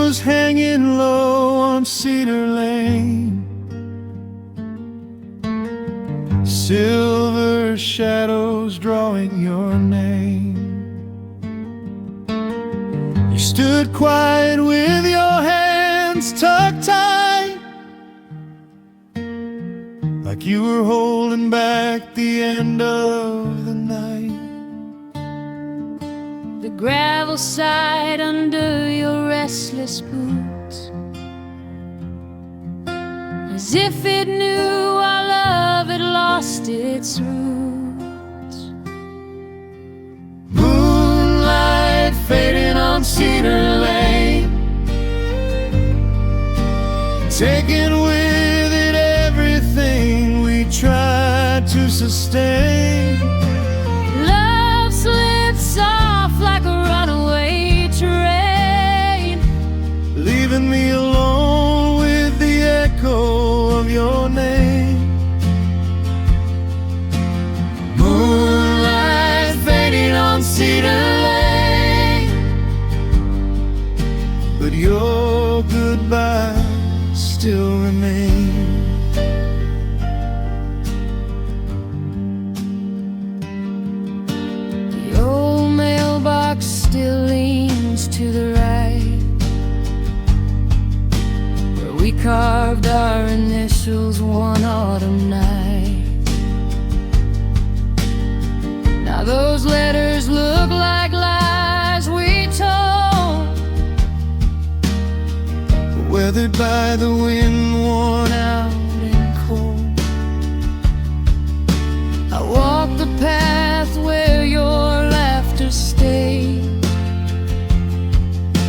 was hanging low on Cedar Lane, silver shadows drawing your name. You stood quiet with your hands tucked tight, like you were holding back the end of the night. The gravel sighed under your restless boots, as if it knew our love had lost its roots. Moonlight fading on Cedar Lane, taking with it everything we tried to sustain. Love slips off like a runaway train, leaving me alone with the echo of your name. Moonlight fading on Cedar Lane, but your goodbye still remains. The old mailbox still leans to the right, where we carved our initials one autumn night. Now those letters look like lies we told, weathered by the wind, worn out and cold. I walk the path where your laughter stayed.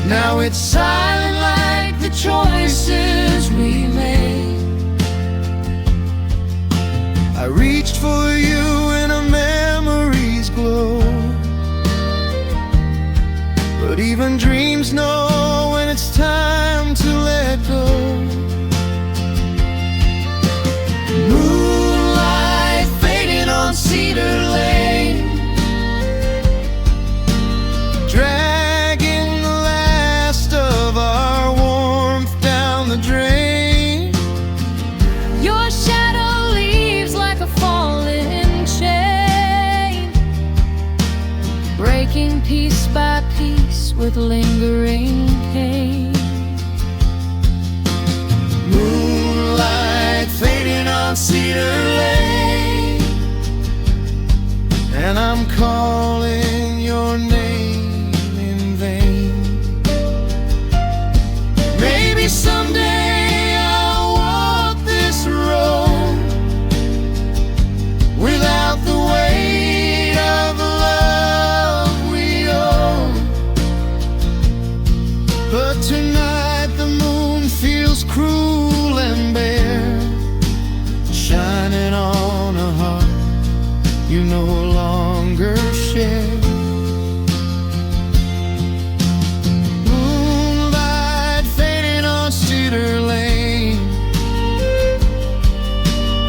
Now it's silent like the choices we made. I reached for you in a memory's glow, but even dreams know when it's time to let go. Moonlight fading on Cedar Lane, dragging the last of our warmth down the drain. Your shadow leaves like a falling chain, breaking piece by piece with lingering pain. Moonlight fading on Cedar Lane, and I'm calling your name in vain. Maybe someday I'll walk this road without the weight of the love we owe. But tonight the moon feels cruel and bare, shining on a heart you no longer share. Moonlight fading on Cedar Lane,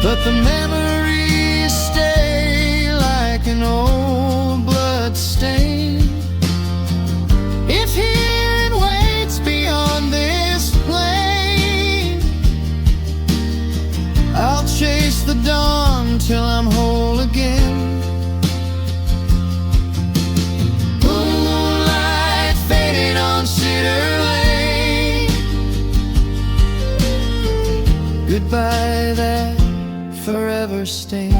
but the memories stay like an old blood stain. If hearing waits beyond this plane, I'll chase the dawn till I'm whole again. Moonlight fading on Cedar Lane, goodbye that forever stains.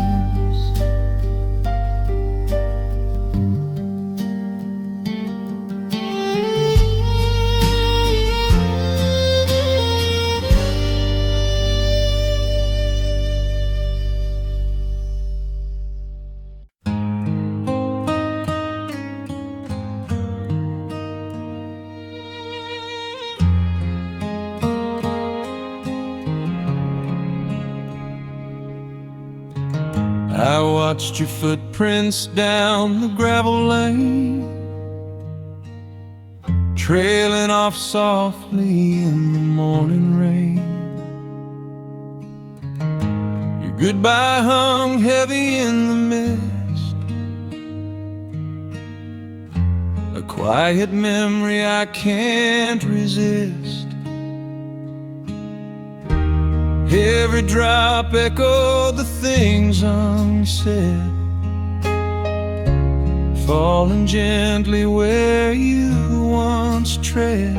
I watched your footprints down the gravel lane, trailing off softly in the morning rain. Your goodbye hung heavy in the mist, a quiet memory I can't resist. Every drop echoed the things unsaid, falling gently where you once tread.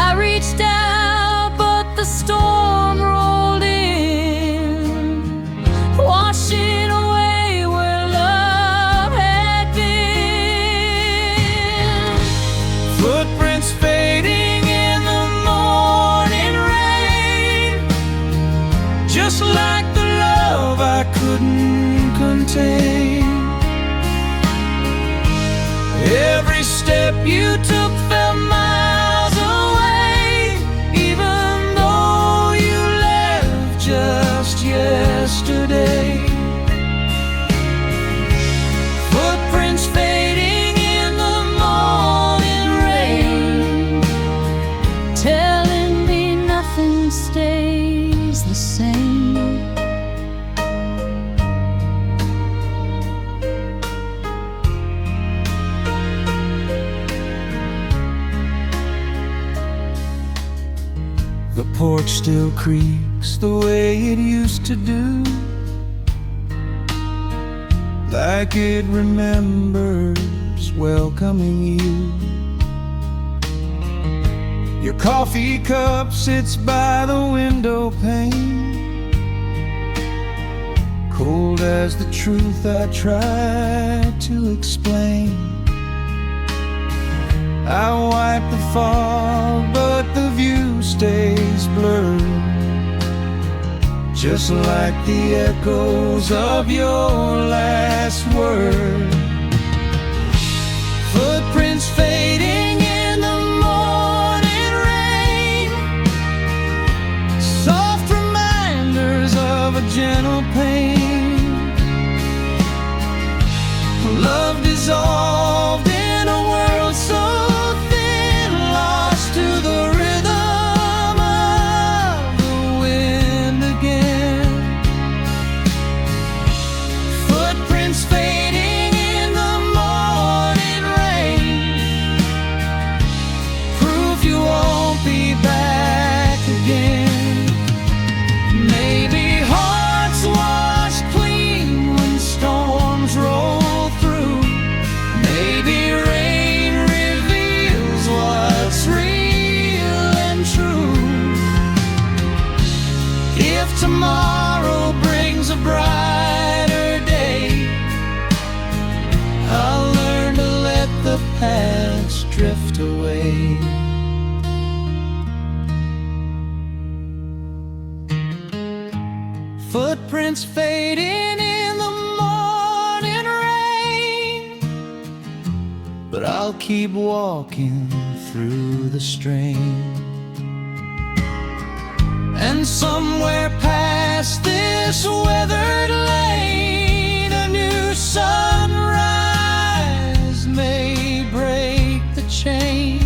I reached out, but the storm rolled in, washing away where love had been. Footprints fading in the morning rain, just like the love I couldn't contain. Every step you took felt miles away, even though you left just yesterday. Footprints fading in the morning rain, Telling me nothing stays the same. the porch still creaks the way it used to do, like it remembers welcoming you. Your coffee cup sits by the window pane, cold as the truth I tried to explain. I wipe the fog, but the view stays blurred, just like the echoes of your last word. Footprints fading in the morning rain, soft reminders of a gentle pain. Love dissolved in a world so thin, lost to the rhythm of the wind again. Footprints fading in the morning rain, proof you won't be back again. Maybe hearts wash clean when storms roll through. Maybe rain reveals what's real and true. If tomorrow brings a brighter day, I'll learn to let the past drift away. Footprints fading in the morning rain, but I'll keep walking through the strain. And somewhere past this weathered lane, a new sunrise may break the chain.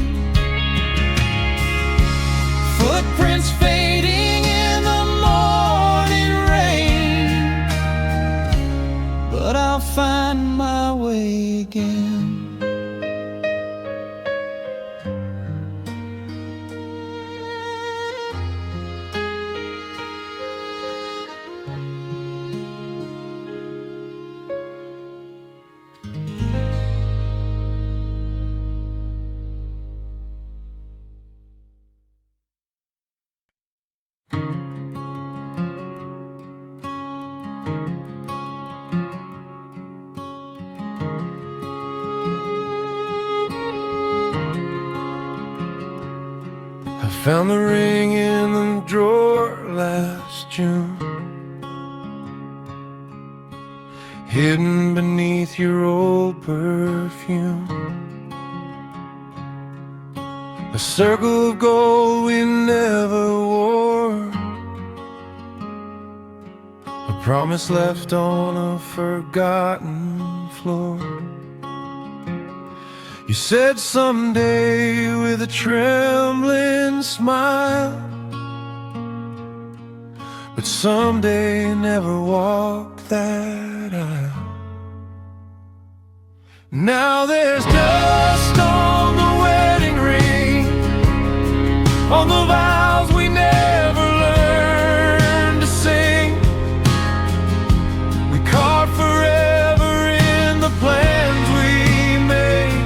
Footprints fading in the morning rain, but I'll find my way again. I found the ring in the drawer last June, hidden beneath your old perfume. A circle of gold we never wore, a promise left on a forgotten floor. You said someday with a trembling smile, but someday never walked that aisle. Now there's dust on the wedding ring, on the vows we never learned to sing. We carved forever in the plans we made,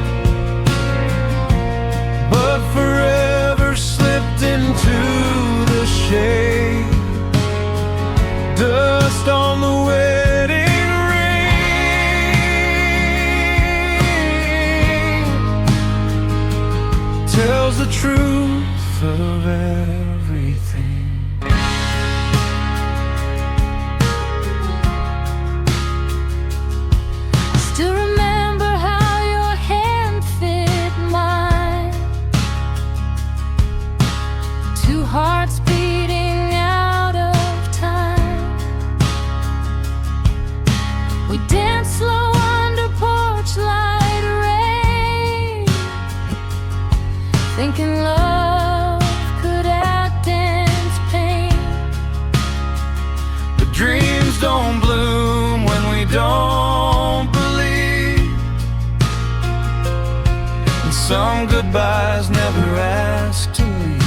but forever slipped into the shade. Dust on the wedding tells the truth of everything. Still remember how your hand fit mine, two hearts beating out of time. We danced slow under porch light rain, thinking love could outdance pain. The dreams don't bloom when we don't believe, and some goodbyes never ask to leave.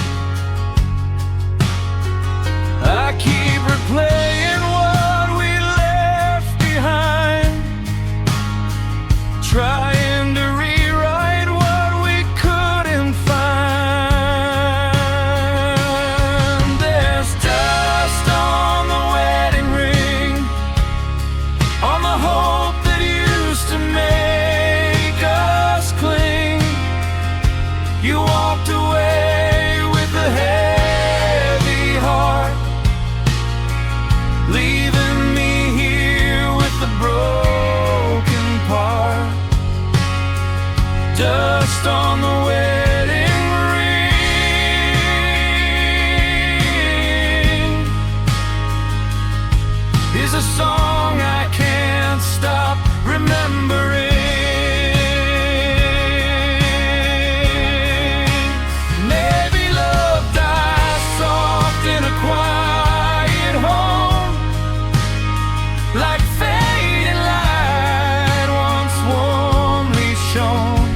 I keep replaying what we left behind, trying to rewrite what we couldn't find. There's dust on the wedding ring, on the hope that used to make us cling. You walked away with a heavy heart, leaving me here with the broken part. Dust on the wedding ring is a song I can't stop remembering. Maybe love dies soft in a quiet home, like fading light once warmly shone.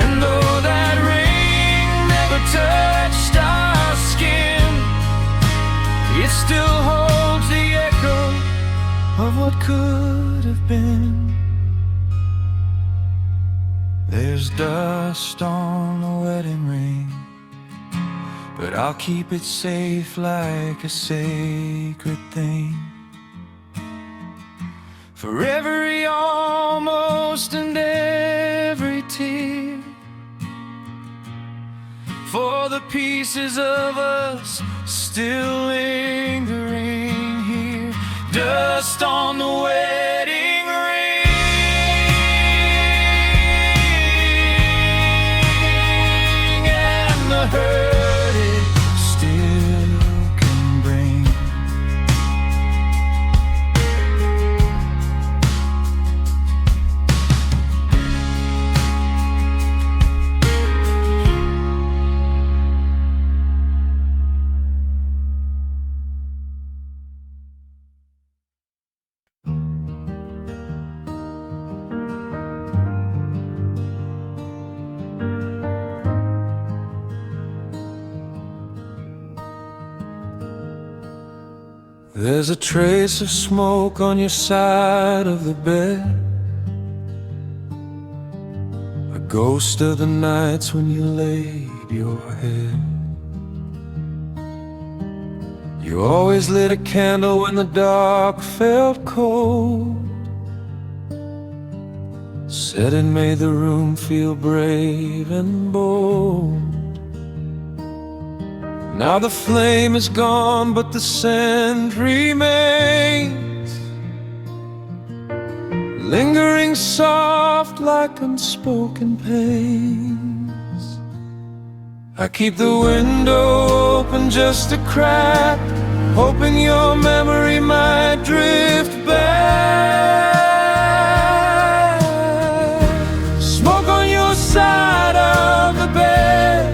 And though that ring never touched our skin, it still holds the echo of what could have been. There's dust on the wedding ring, but I'll keep it safe like a sacred thing. For every almost and every tear, for the pieces of us still lingering here. Dust on the wedding ring, and the hurt it still can bring. There's a trace of smoke on your side of the bed, a ghost of the nights when you laid your head. You always lit a candle when the dark felt cold, said it made the room feel brave and bold. Now the flame is gone, but the scent remains, lingering soft like unspoken pains. I keep the window open just a crack, hoping your memory might drift back. Smoke on your side of the bed,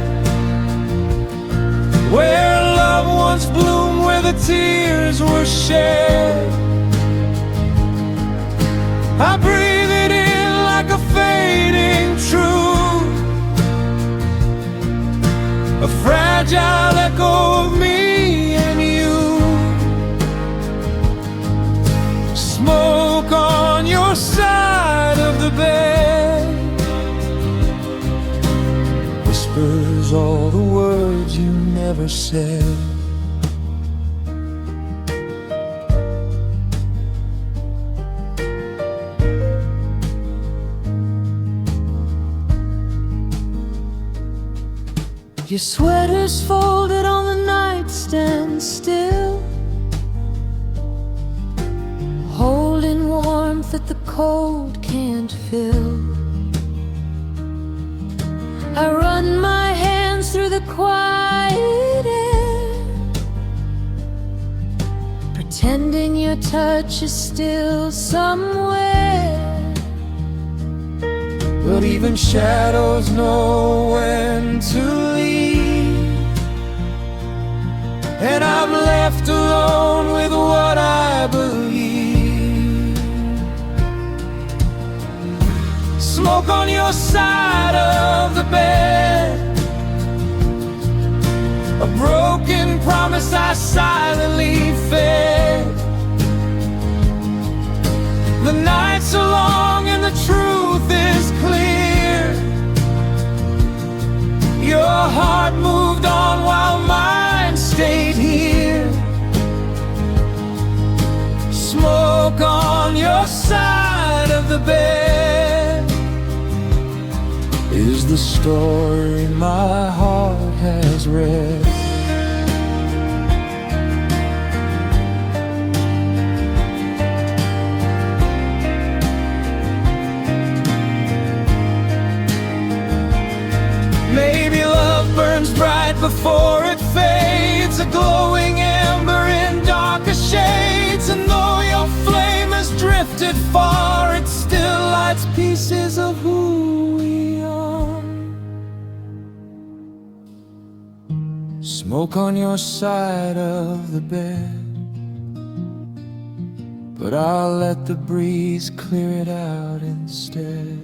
where love once bloomed, where the tears were shed. I breathe it fragile echo of me and you. Smoke on your side of the bed, whispers all the words you never said. Your sweater's folded on the nightstand still, holding warmth that the cold can't fill. I run my hands through the quiet air, pretending your touch is still somewhere. But even shadows know when to leave, and I'm left alone with what I believe. Smoke on your side of the bed, a broken promise I silently fed. The nights are long and the truth is clear. Your heart moved on while mine stayed here. Smoke on your side of the bed is the story my heart has read. Maybe love burns bright before it fades, a glowing ember in darker shades. And though your flame has drifted far, it still lights pieces of who we are. Smoke on your side of the bed, but I'll let the breeze clear it out instead.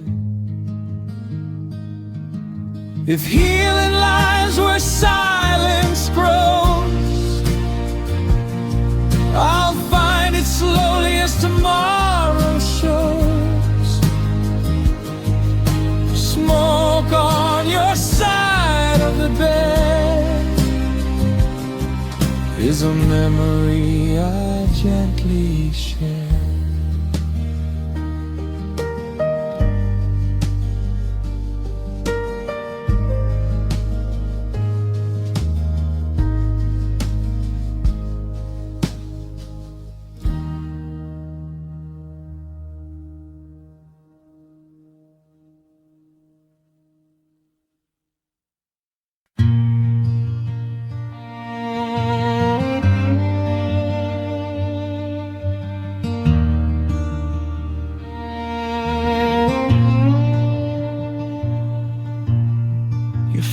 If healing lies where silence grows, I'll find it slowly as tomorrow shows. Smoke on your side of the bed is a memory I gently share.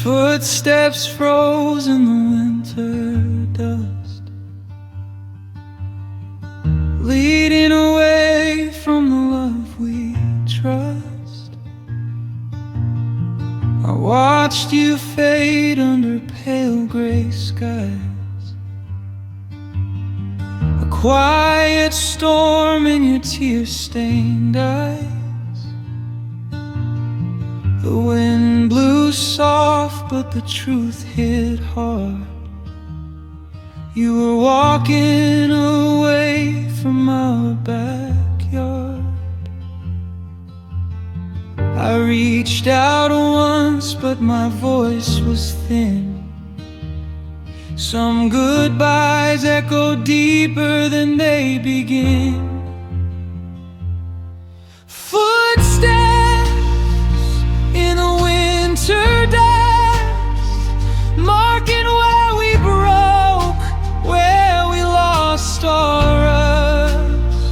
Footsteps froze in the winter dust, leading away from the love we trust. I watched you fade under pale gray skies, a quiet storm in your tear-stained eyes. The wind blew soft, but the truth hit hard. You were walking away from our backyard. I reached out once, but my voice was thin. Some goodbyes echo deeper than they begin. Footsteps in the winter dust, marking where we broke, where we lost our rust.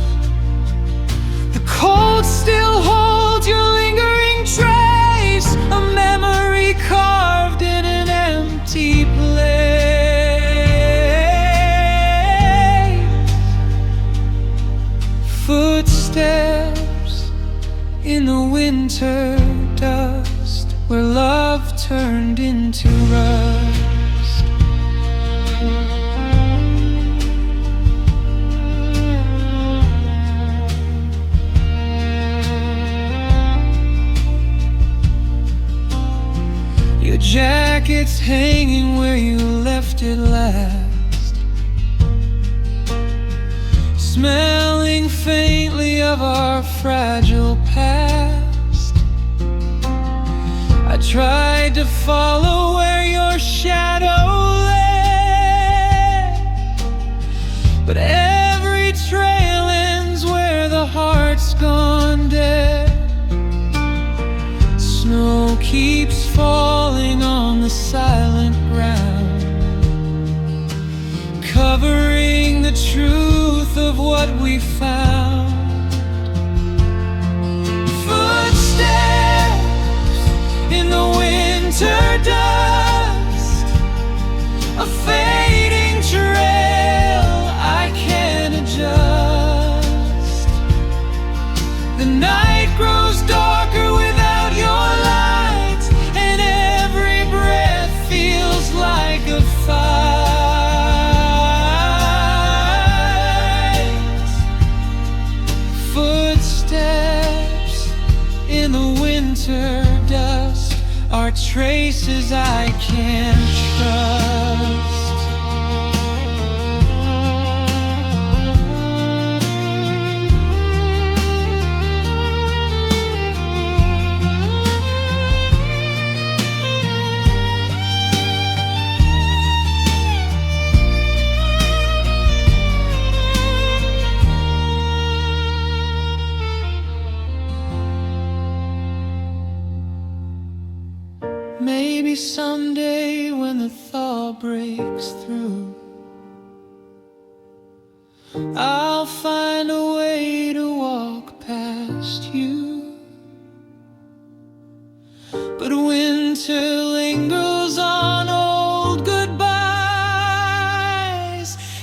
The cold still holds your lingering trace, a memory carved in an empty place. Footsteps in the winter dust, where love turned into rust. Your jacket's hanging where you left it last, smelling faintly of our fragile past. I tried to follow where your shadow led, but every trail ends where the heart's gone dead. Snow keeps falling on the silent ground, covering the truth of what we found. Footsteps in the winter dust, a fading trail I can't adjust. The night grows darker without your light, and every breath feels like a fight. Footsteps in the winter dust are traces I can't trust. Maybe someday when the thaw breaks through, I'll find a way to walk past you. But winter lingers on old goodbyes,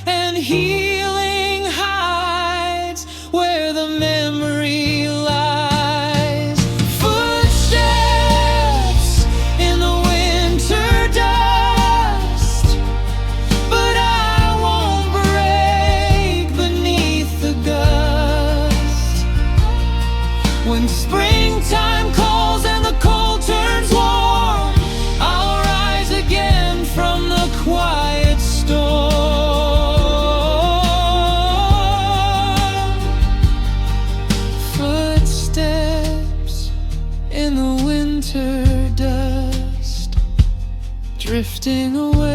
and healing hides where the memory lies. Footsteps in the winter dust, but I won't break beneath the gust. When springtime calls and the cold turns warm, I'll rise again from the quiet storm. Footsteps in the winter dust, drifting away,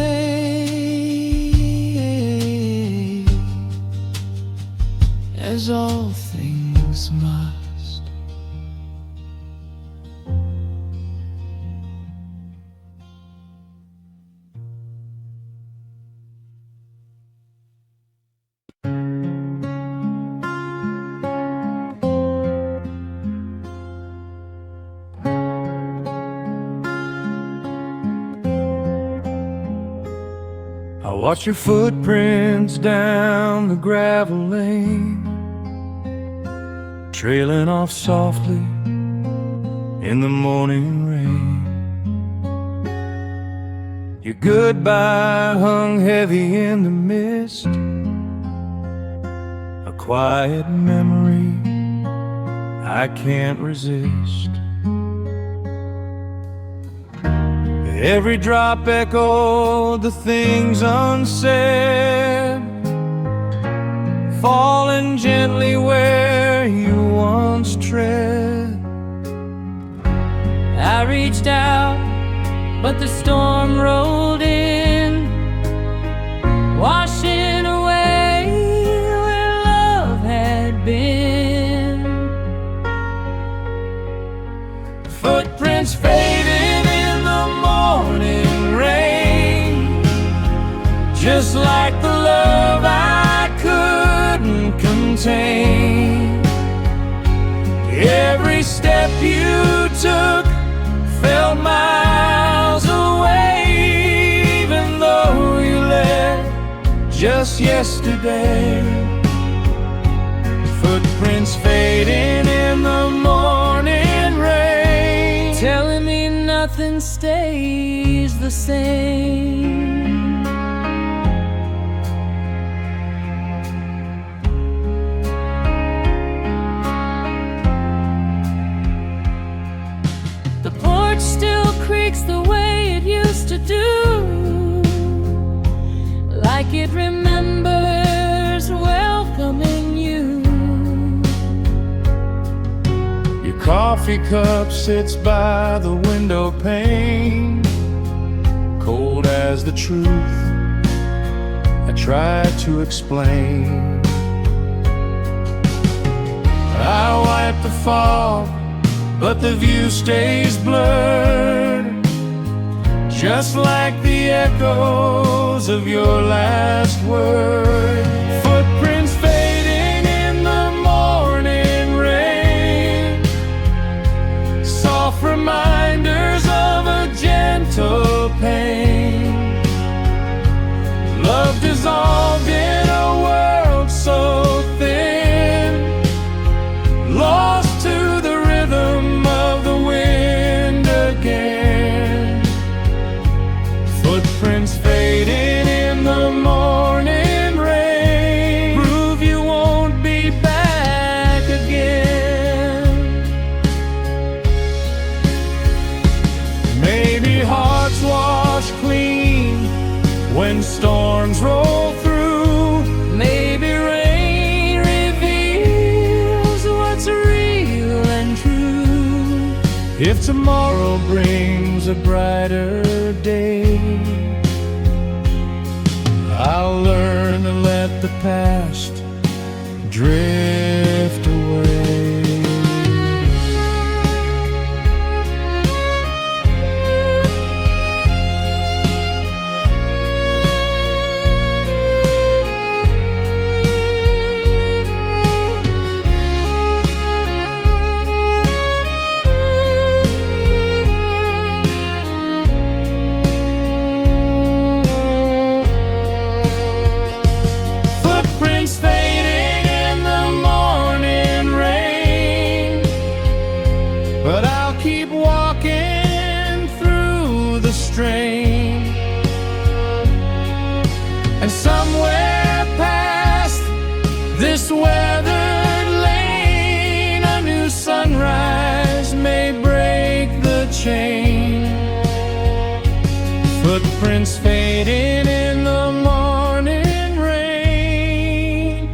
as all things must. I watch your footprints down the gravel lane, trailing off softly in the morning rain. Your goodbye hung heavy in the mist, a quiet memory I can't resist. Every drop echoed the things unsaid, falling gently where you once tread. I reached out, but the storm rolled in, washing away where love had been. Footprints fading in the morning rain, just like the love I couldn't contain. Every step you took felt miles away, even though you left just yesterday. Footprints fading in the morning rain, Telling me nothing stays the same. The porch still creaks the way coffee cup sits by the window pane, cold as the truth I tried to explain. I wipe the fog, but the view stays blurred, just like the echoes of your last word. Footprints fading in the morning rain, soft reminders of a gentle pain. Love dissolved in a world so thin, lost to the rhythm of the wind again. Footprints fading in the morning rain, prove you won't be back again. Maybe hearts wash clean when storms roll through. Maybe rain reveals what's real and true. If tomorrow brings a brighter day, I'll learn to let the past drift away. Footprints fading in the morning rain, but I'll keep walking through the strain. And somewhere past this weathered lane, a new sunrise may break the chain. Footprints fading in the morning rain,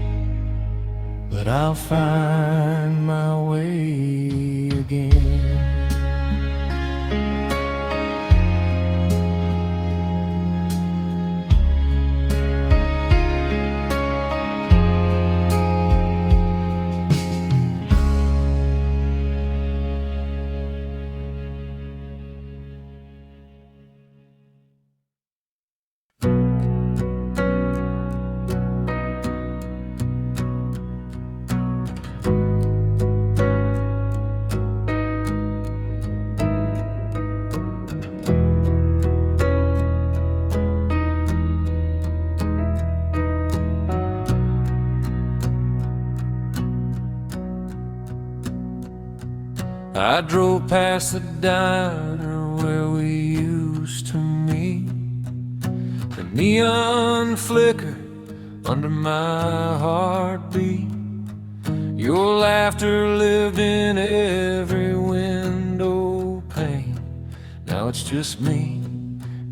but I'll find my way again. I drove past the diner where we used to meet. The neon flickered under my heartbeat. Your laughter lived in every window pane. Now it's just me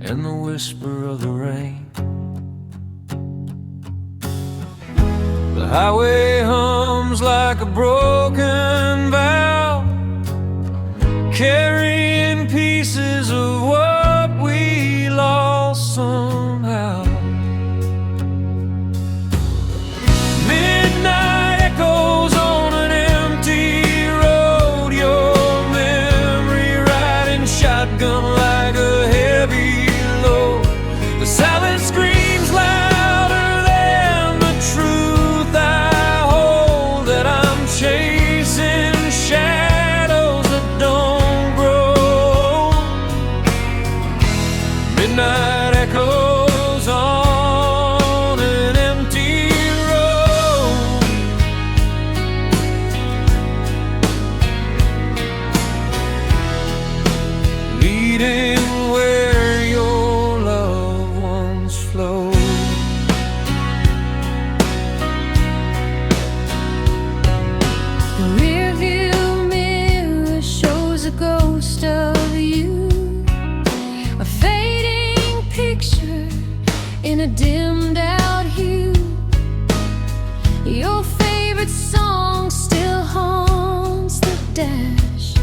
and the whisper of the rain. The highway hums like a broken valve, carrying pieces of what we lost somehow. Midnight echoes on an empty road, your memory riding shotgun like a heavy load. The silence screams louder than the truth I hold, that I'm chasing shadows that don't grow. Midnight echoes on an empty road, leading where your love once flowed. The rearview mirror shows a ghost of you, a fading picture in a dimmed out hue. Your favorite song still haunts the dash,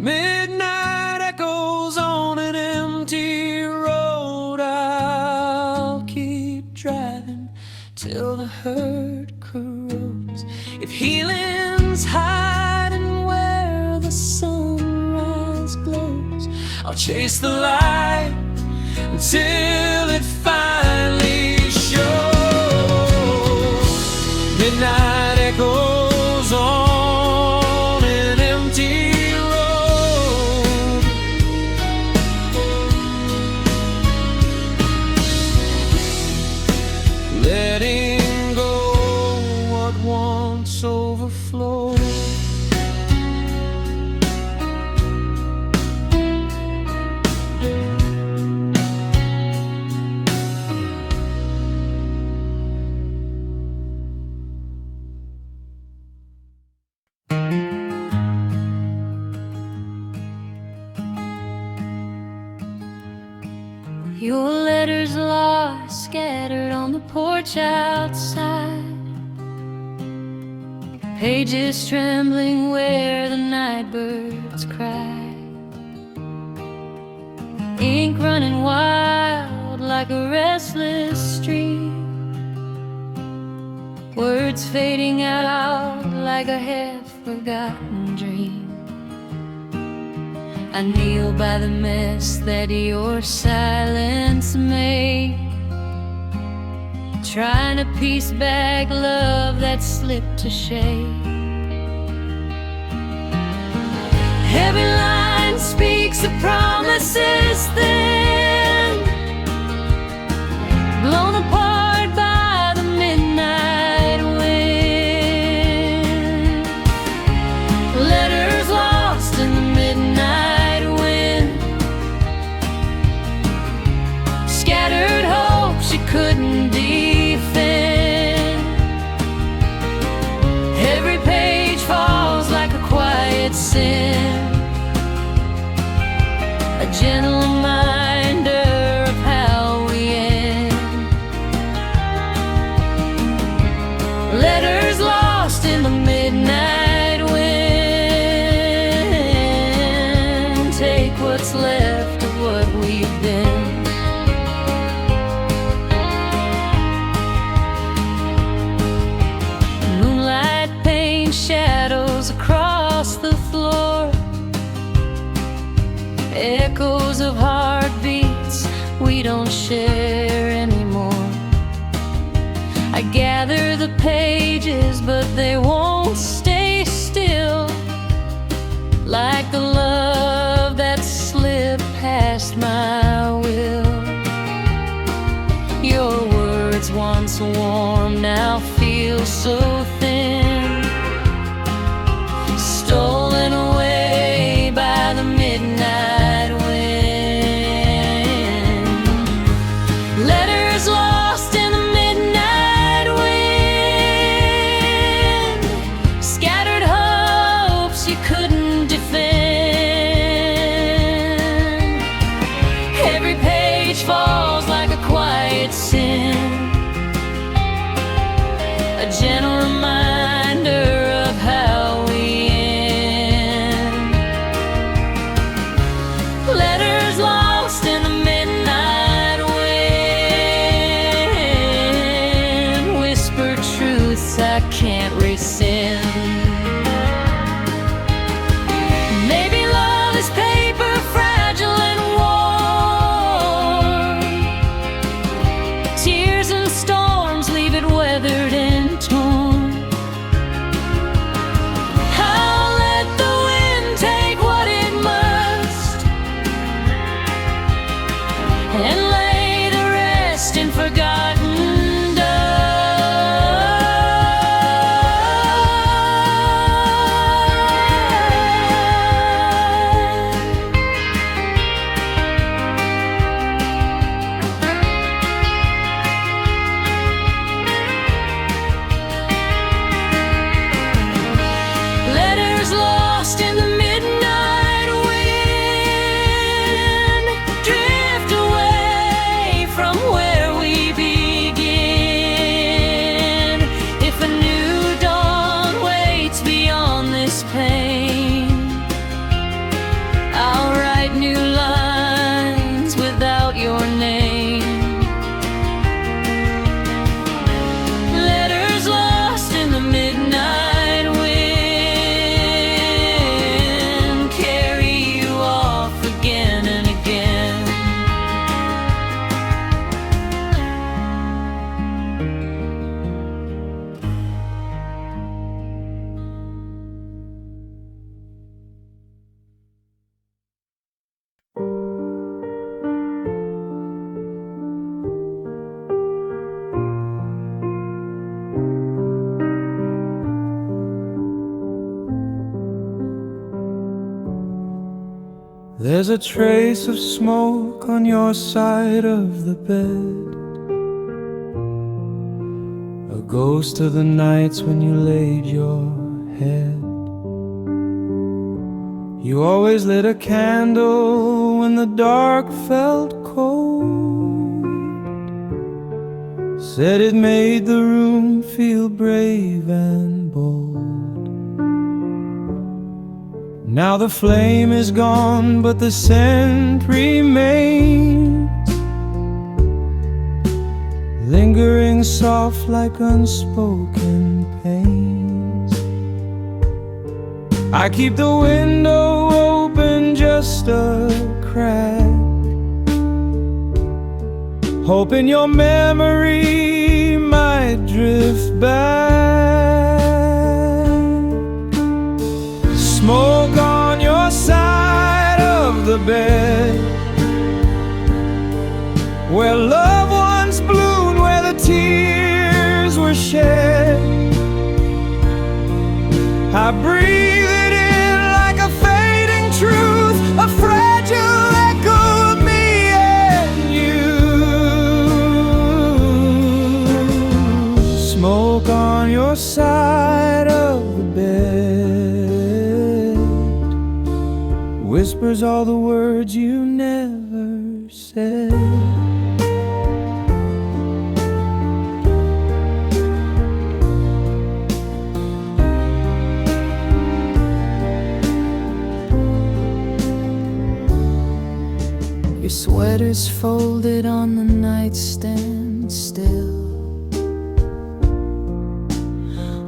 Midnight echoes on an empty road. I'll keep driving till the hurt corrodes. If healing's hiding where the sunrise glows, I'll chase the light until it finally shows. Midnight echoes on an empty road. Letting go what once overflowed. Your letters lost, scattered on the porch outside. Pages trembling where the night birds cry. Ink running wild like a restless stream. Words fading out like a half-forgotten dream. I kneel by the mess that your silence made, trying to piece back love that slipped to shade. Every line speaks of promises then, blown apart by the midnight wind. Letters lost in the midnight wind, scattered hopes you couldn't defend. Every page falls like a quiet sin, a gentle reminder of how we end. Letters lost in the midnight wind. Take what's left of what we've been. Moonlight paints shadows across the floor, echoes of heartbeats we don't share anymore. I gather the pages, but they won't stay still, like the love that slipped past my will. Your words once warm now feel so thin, stolen away by the midnight wind. Letters lost in the midnight wind, scattered hopes you couldn't defend. Every page falls like a quiet sin, a gentle reminder There's a trace of smoke on your side of the bed, a ghost of the nights when you laid your head. You always lit a candle when the dark felt cold, said it made the room feel brave and bold. Now the flame is gone, but the scent remains, lingering soft like unspoken pains. I keep the window open just a crack, hoping your memory might drift back. Smoke on your side of the bed, where loved ones bloomed, where the tears were shed. I breathe it in like a fading truth, a fragile echo of me and you. Smoke on your side of the bed, whispers all the words you never said. Your sweater's folded on the nightstand still,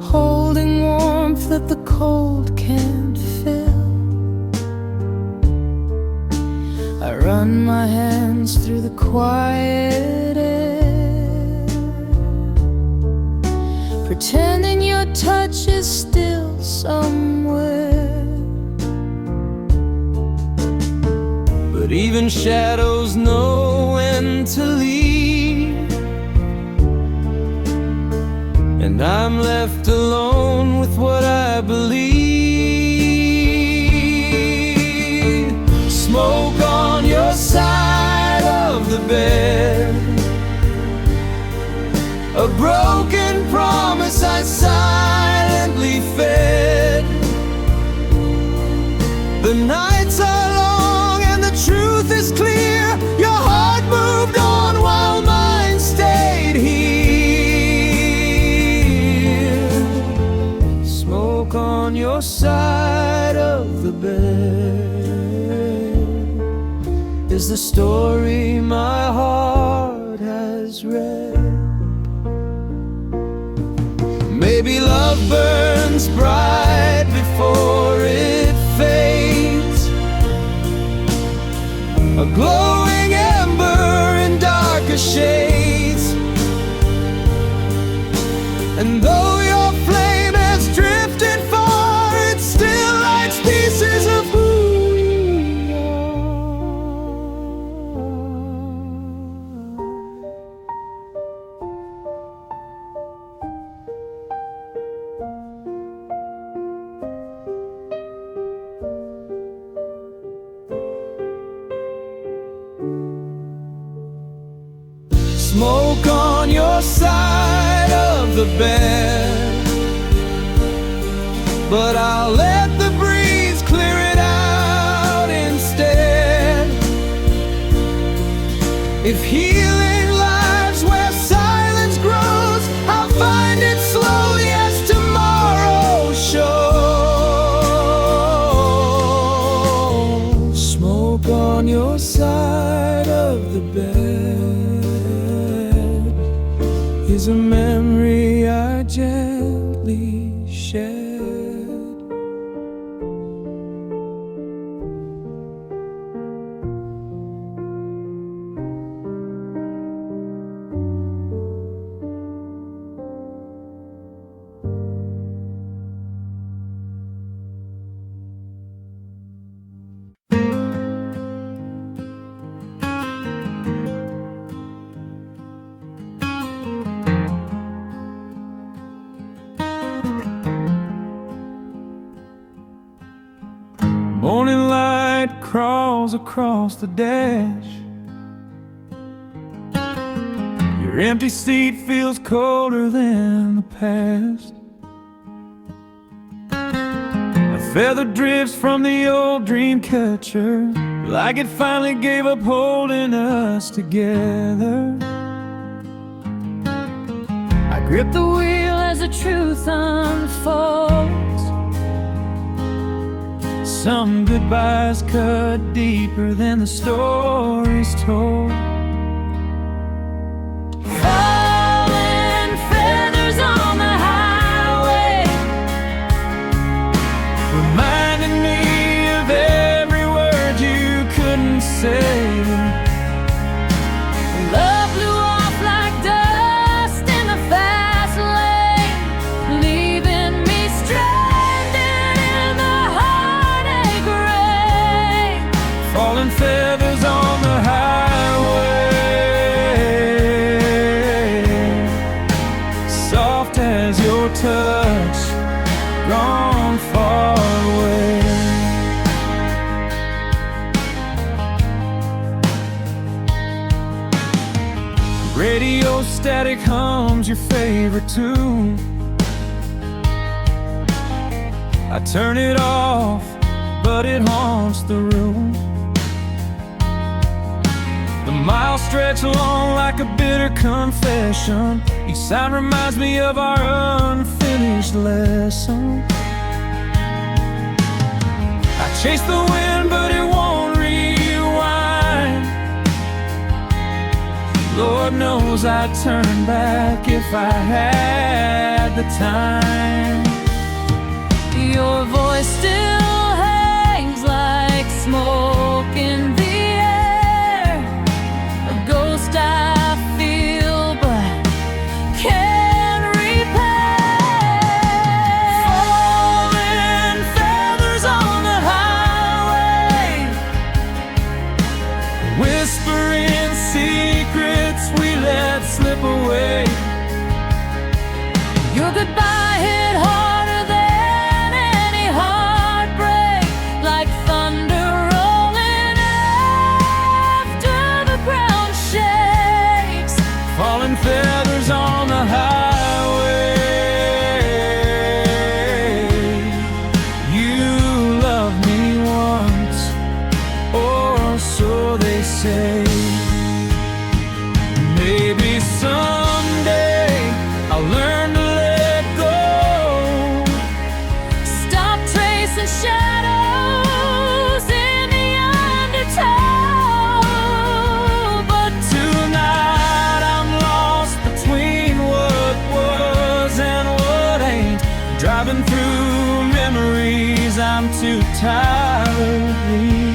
holding warmth that the cold can't fill. I run my hands through the quiet air, pretending your touch is still somewhere. But even shadows know when to leave, and I'm left alone with what I believe. Smoke on your side of the bed, a broken promise I silently fed. The nights are long and the truth is clear. Your heart moved on while mine stayed here. Smoke on your side of the bed is the story my heart has read. Maybe love burns bright before it fades, a glowing ember in darker shades. And though your flame has drifted far, it still lights pieces of who we are. Smoke on your side of the bed, but I'll let the breeze clear it out instead. If healing lies where silence grows, I'll find it slowly as tomorrow shows. Smoke on your side of the bed is a memory I gently shed. Morning light light crawls across the dash. Your empty seat feels colder than the past. A feather drifts from the old dream catcher, like it finally gave up holding us together. I grip the wheel as the truth unfolds. Some goodbyes cut deeper than the stories told. Falling feathers on the highway, Reminding me of every word you couldn't say. love blew off like dust in the fast lane, leaving me stranded in the heartache rain. Falling feathers on the highway, soft as your touch, gone far away. Radio static hums your favorite tune. I turn it off, but it haunts the room. The miles stretch along like a bitter confession. Each sound reminds me of our unfinished lesson. I chase the wind, but it won't rewind. Lord knows I'd turn back if I had the time. Your voice still hangs like smoke in the air, a ghost I feel but can't repair. Falling feathers on the highway, whispering secrets we let slip away. Your goodbye hit harder than any heartbreak, like thunder rolling after the ground shakes. Falling feathers on the highway. You loved me once, or so they say. Maybe someday I'll learn to let go. Stop tracing shadows in the undertow. But Tonight I'm lost between what was and what ain't. Driving through memories I'm too tired to leave.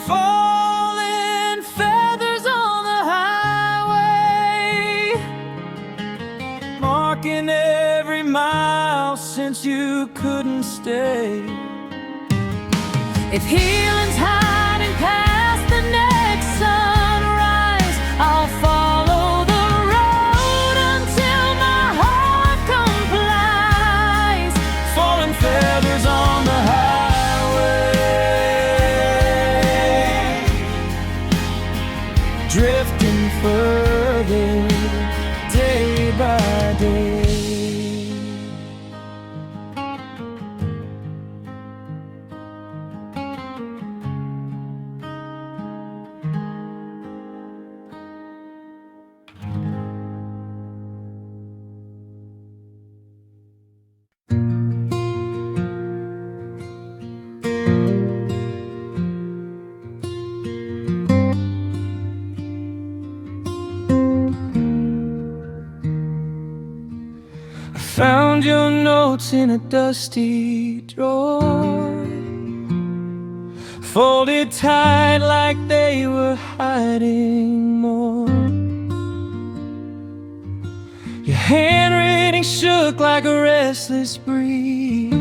Falling feathers on the highway, marking every mile since you couldn't stay. if healing's hiding past the next sunrise, I'll follow the road until my heart complies. Falling feathers on the highway, drifting further day by day. Found your notes in a dusty drawer, folded tight like they were hiding more. Your handwriting shook like a restless breeze,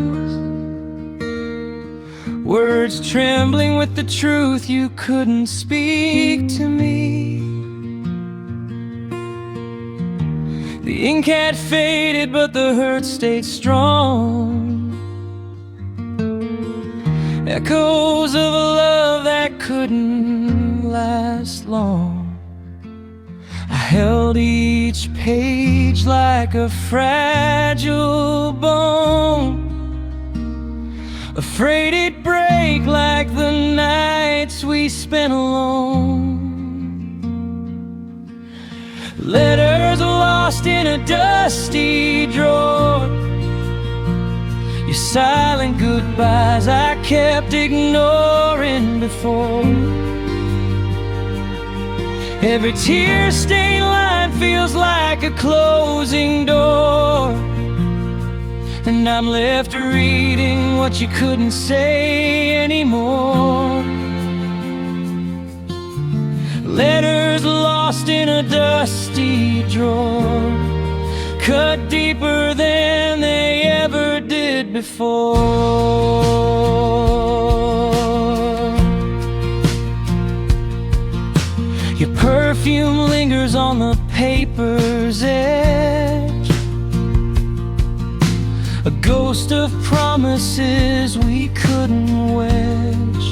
words trembling with the truth you couldn't speak to me. The ink had faded, but the hurt stayed strong. echoes of a love that couldn't last long. I held each page like a fragile bone, afraid it'd break like the nights we spent alone. Letters lost in a dusty drawer, your silent goodbyes I kept ignoring before. Every tear-stained line feels like a closing door, and I'm left reading what you couldn't say anymore. Letters lost in a dusty drawer, cut deeper than they ever did before. Your perfume lingers on the paper's edge, a ghost of promises we couldn't wedge.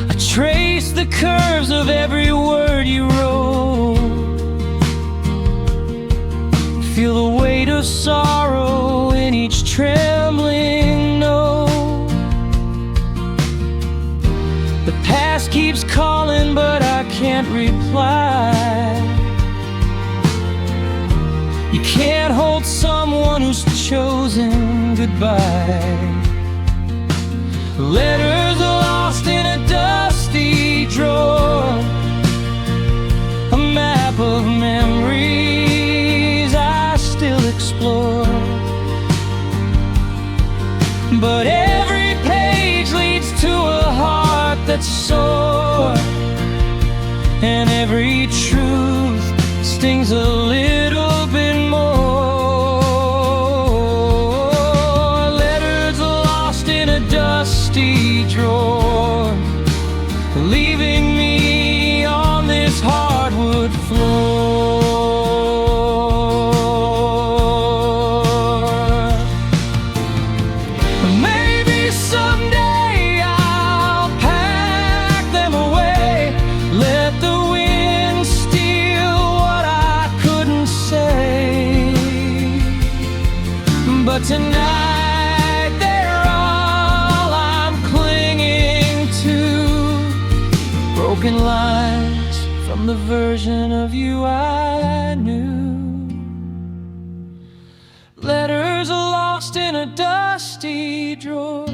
I trace the curves of every word you wrote, feel the weight of sorrow in each trembling note. The past keeps calling, but I can't reply. You can't hold someone who's chosen goodbye. Letters lost in a dusty drawer, a map of memories I still explore. But every page leads to a heart that's sore, and every truth stings a little bit more. Letters lost in a dusty drawer, leaving me on this hardwood floor. Maybe someday I'll pack them away, let the wind steal what I couldn't say. But tonight they're all I'm clinging to, broken lines from the version of you I knew. Letters lost in a dusty drawer,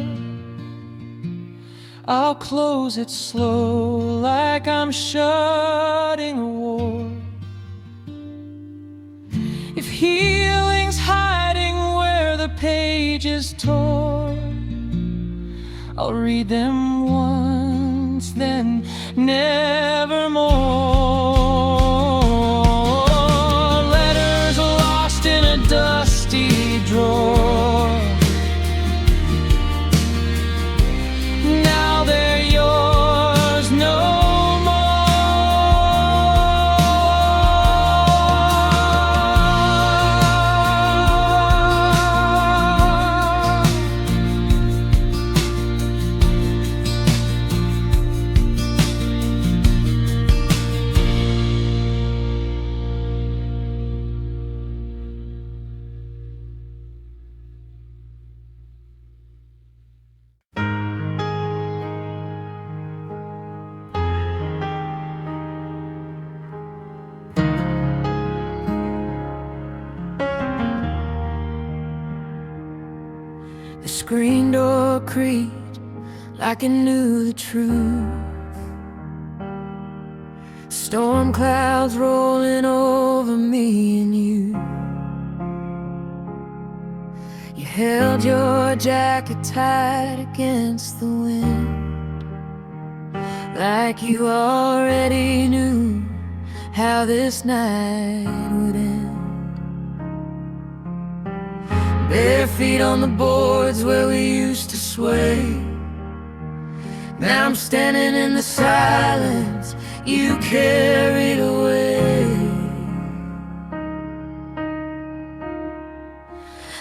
I'll close it slow like I'm shutting a war. If healing's hiding where the page is torn, I'll read them once, then nevermore. Letters lost in a dusty drawer, now they're yours no The screen door creaked like it knew the truth. Storm clouds rolling over me and you. You held your jacket tight against the wind, like you already knew how this night would end. Bare feet on the boards where we used to sway. Now I'm standing in the silence you carried away.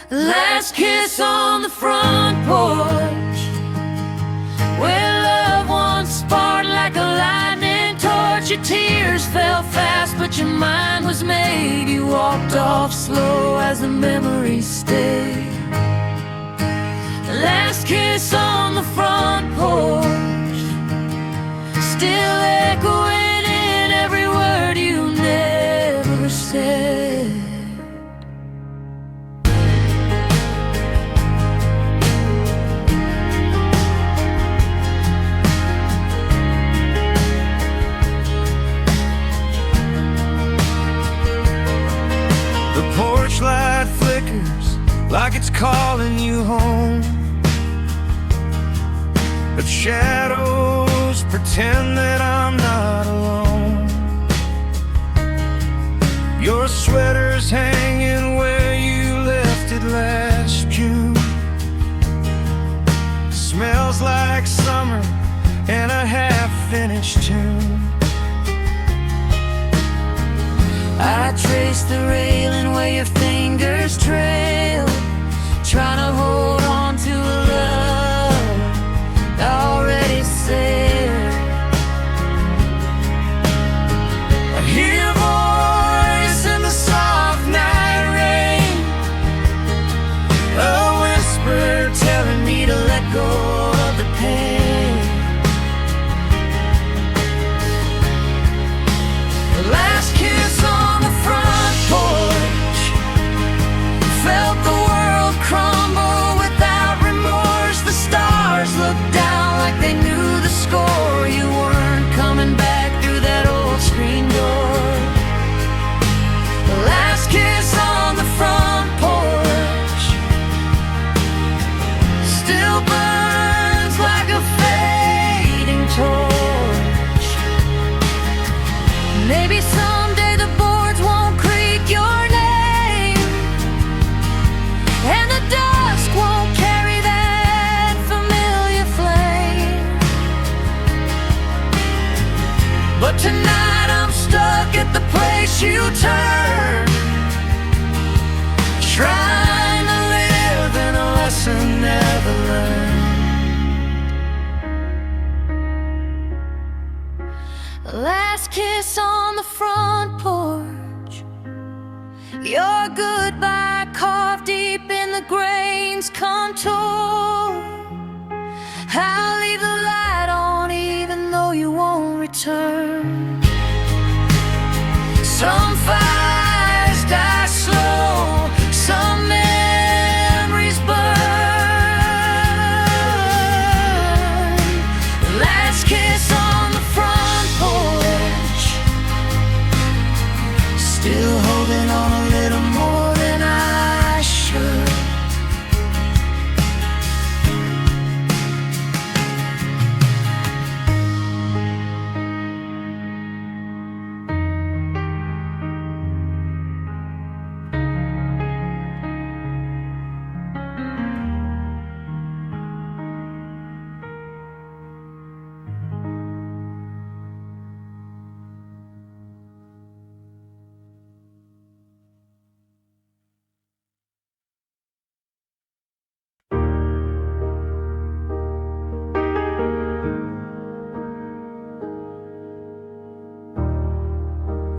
Last kiss on the front porch, years fell fast, but your mind was made. You walked off slow as the memories stayed. Last kiss on the front porch, still echoing in every word you never said. The porch light flickers like it's calling you home, but shadows pretend that I'm not alone. Your sweater's hanging where you left it last June. Smells like summer and a half-finished tune. I traced the railing where your fingers trailed, trying to hold on to a love already sailed. I hear your voice in the soft night rain, a whisper telling me to let go of the pain. The last kiss on the front porch, felt the world crumble without remorse. The stars looked down like they knew the score. You weren't coming back through that old screen door. The last kiss on the front porch still burns like a fading torch. Maybe someday the boards won't creak your name, and the dusk won't carry that familiar flame. But tonight I'm stuck at the place you turn, trying to live in a lesson never learned. The last kiss on the front porch, your goodbye carved deep in the grain's contour. I'll leave the light on even though you won't return. Some fires die slow, some memories burn. The last kiss on the front porch, still holding on a little more than I should.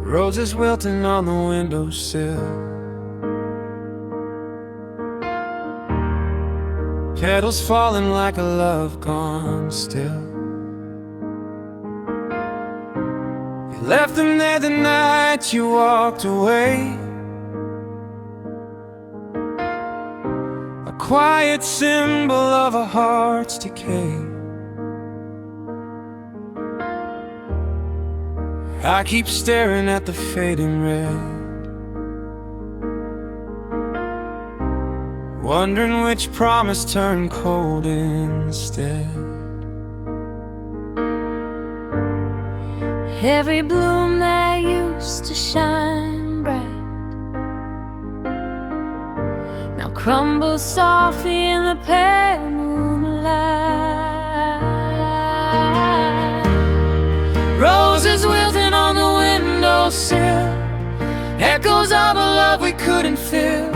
Roses wilting on the windowsill, petals falling like a love gone still. You left them there the night you walked away, a quiet symbol of a heart's decay. I keep staring at the fading red, wondering which promise turned cold instead. Every bloom that used to shine bright now crumbles softly in the pale moonlight. Roses wilting on the windowsill, echoes of a love we couldn't feel.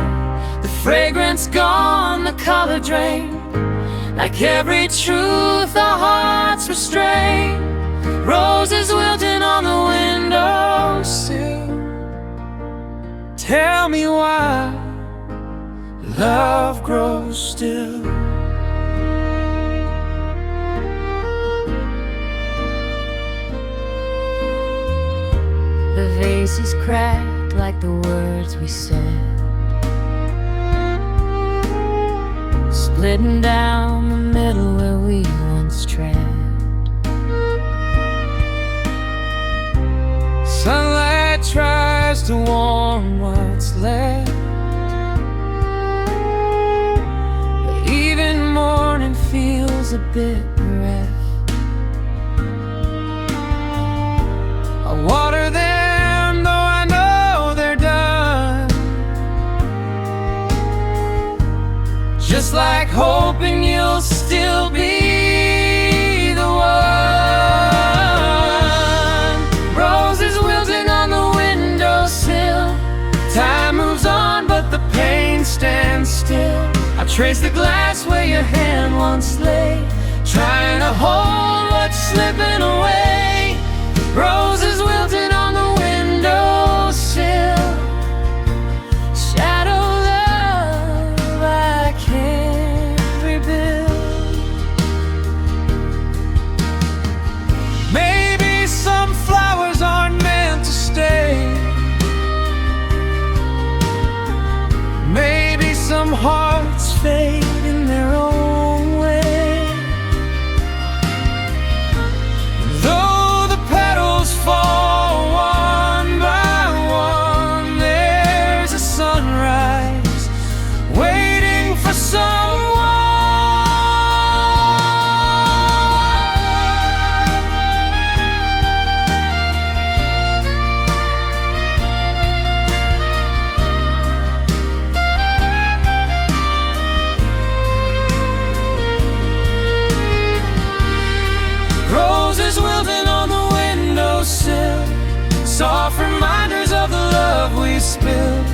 The fragrance gone, the color drained, like every truth our hearts restrain. Roses wilting on the windowsill. Tell me why love grows still. The vase is cracked like the words we said, splitting down the middle where we once tread. Sunlight tries to warm what's left, but even morning feels a bit bereft. I water them though I know they're done, just like hoping you'll still be the one. Roses wilting on the windowsill. Time moves on but the pain stands still. I trace the glass where your hand once lay, trying to hold what's slipping away. Roses wilting on the windowsill. Shadow love I can't rebuild. Maybe some flowers aren't meant to stay. Maybe some hearts fade in their own way. Though the petals fall one by one, there's a sunrise waiting for someone. Roses wilting on the windowsill, soft reminders of the love we spilled.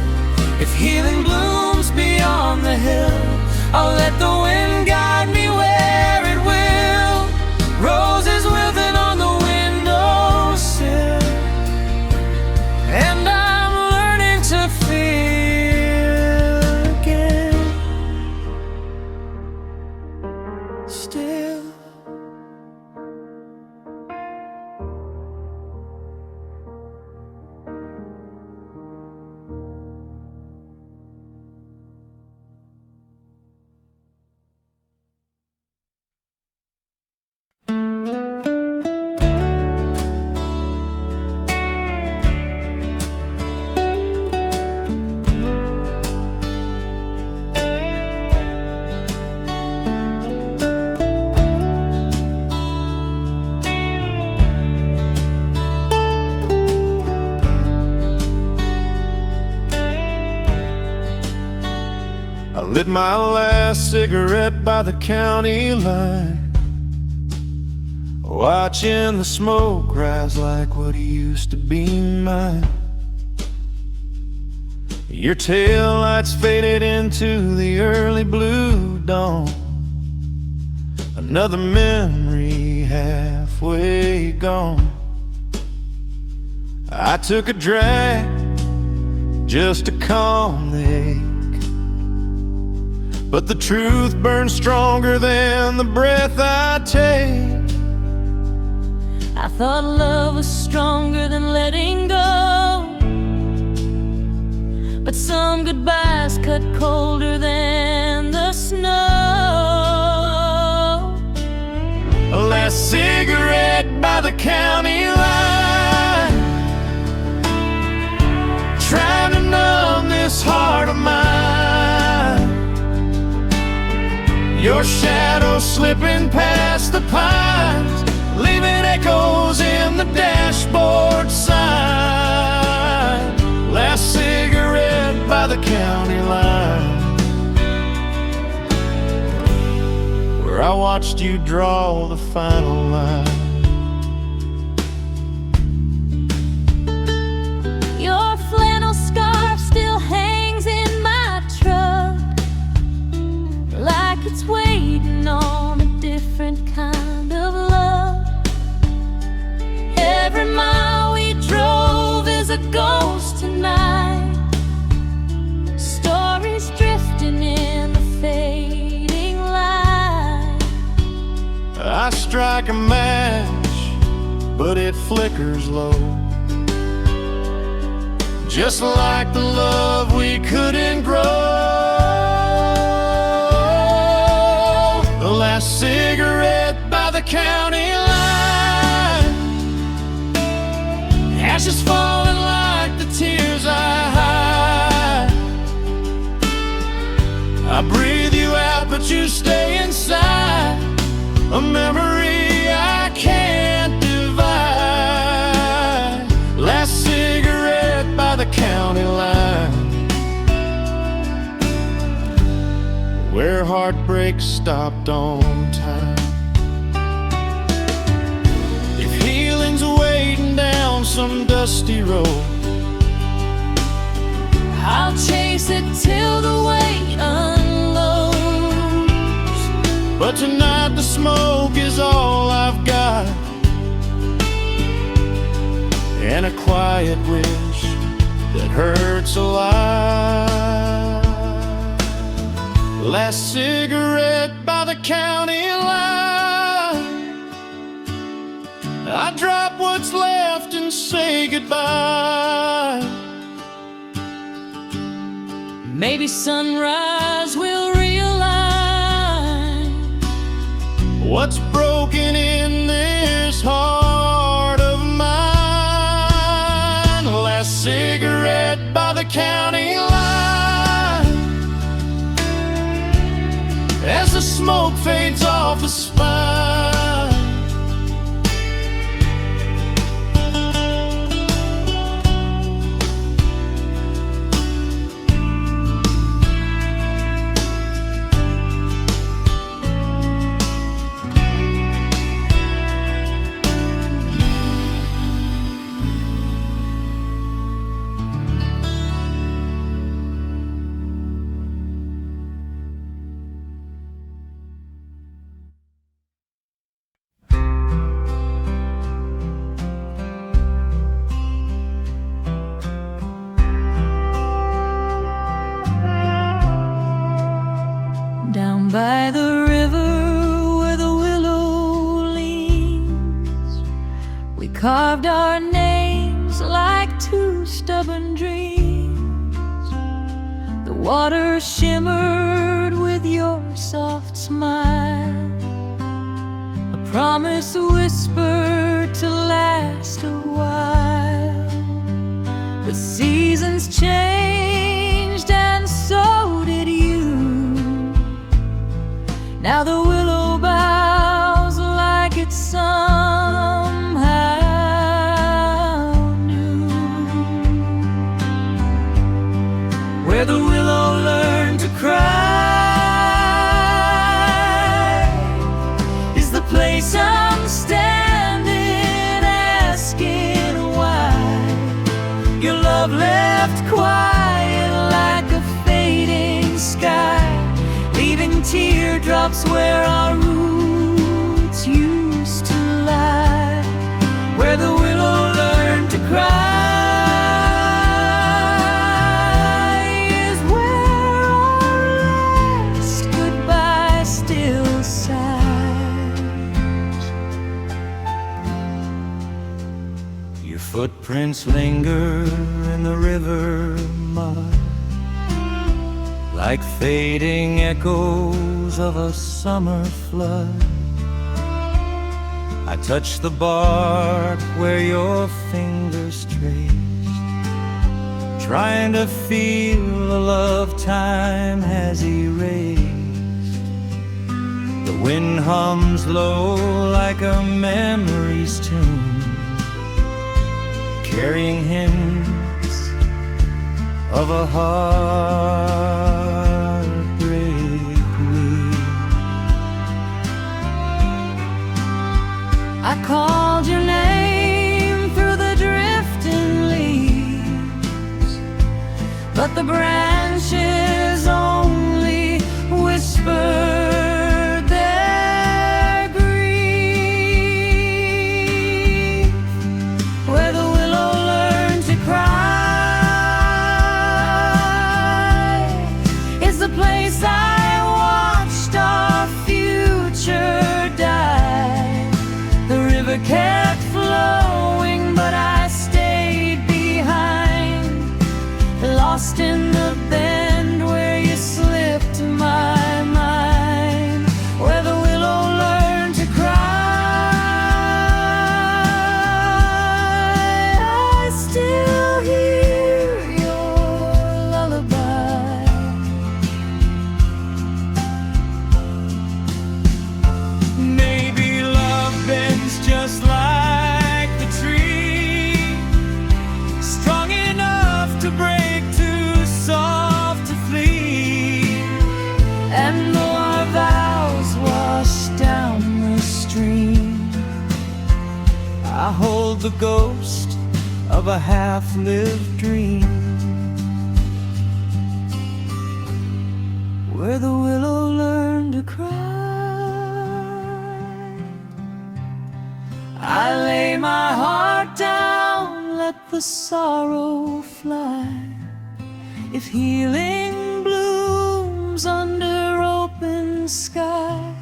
If healing blooms beyond the hill, I'll let the wind guide me where it will. Roses wilting on the windowsill, and I'm learning to feel again. Still. I lit my last cigarette by the county line, watching the smoke rise like what used to be mine. Your taillights faded into the early blue dawn, another memory halfway gone. I took a drag just to calm the ache, but the truth burns stronger than the breath I take. I thought love was stronger than letting go, but some goodbyes cut colder than the snow. A last cigarette by the county line, trying to numb this heart of mine. Your shadow slipping past the pines, leaving echoes in the dashboard sign. Last cigarette by the county line, where I watched you draw the final line. Your flannel scarf still hangs in my truck, like it's waiting on a different kind of love. Every mile we drove is a ghost tonight. Stories drifting in the fading light. I strike a match, but it flickers low, just like the love we couldn't grow. The last cigarette by the county line, ashes falling like the tears I hide. I breathe you out, but you stay inside, a memory I can't divide. Last cigarette by the county line, where heartbreak stopped on time. If healing's waiting down some dusty road, I'll chase it till the weight unloads. but tonight the smoke is all I've got, and a quiet wish that hurts a lot. Last cigarette by the county line, I drop what's left and say goodbye. Maybe sunrise will realign What's broken in this heart of mine? Last cigarette by the county line, as the smoke fades off the spine. down by the river where the willow leans. We carved our names like two stubborn dreams. The water shimmered with your soft smile, a promise whispered to last a while. The seasons changed and so did you. Now the willow bows like it's somehow new. Where the willow learned to cry is the place I'm standing, asking why. Your love left quiet like a fading sky, leaving teardrops where our roots used to lie. Where the willow learned to cry is where our last goodbye still sighs. Your footprints linger in the river mud, like fading echoes of a summer flood. I touch the bark where your fingers traced, trying to feel the love time has erased. The wind hums low like a memory's tune, carrying hints of a heartbreak week. I called your name through the drifting leaves, but the branches only whispered their grief. the ghost of a half-lived dream, where the willow learned to cry. I lay my heart down, let the sorrow fly. If healing blooms under open sky,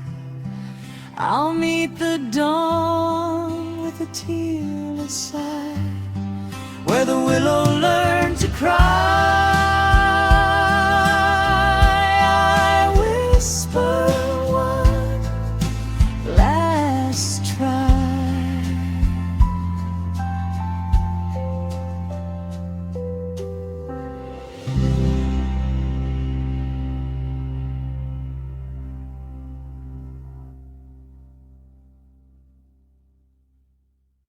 I'll meet the dawn with a tearless sigh, where the willow learned to cry.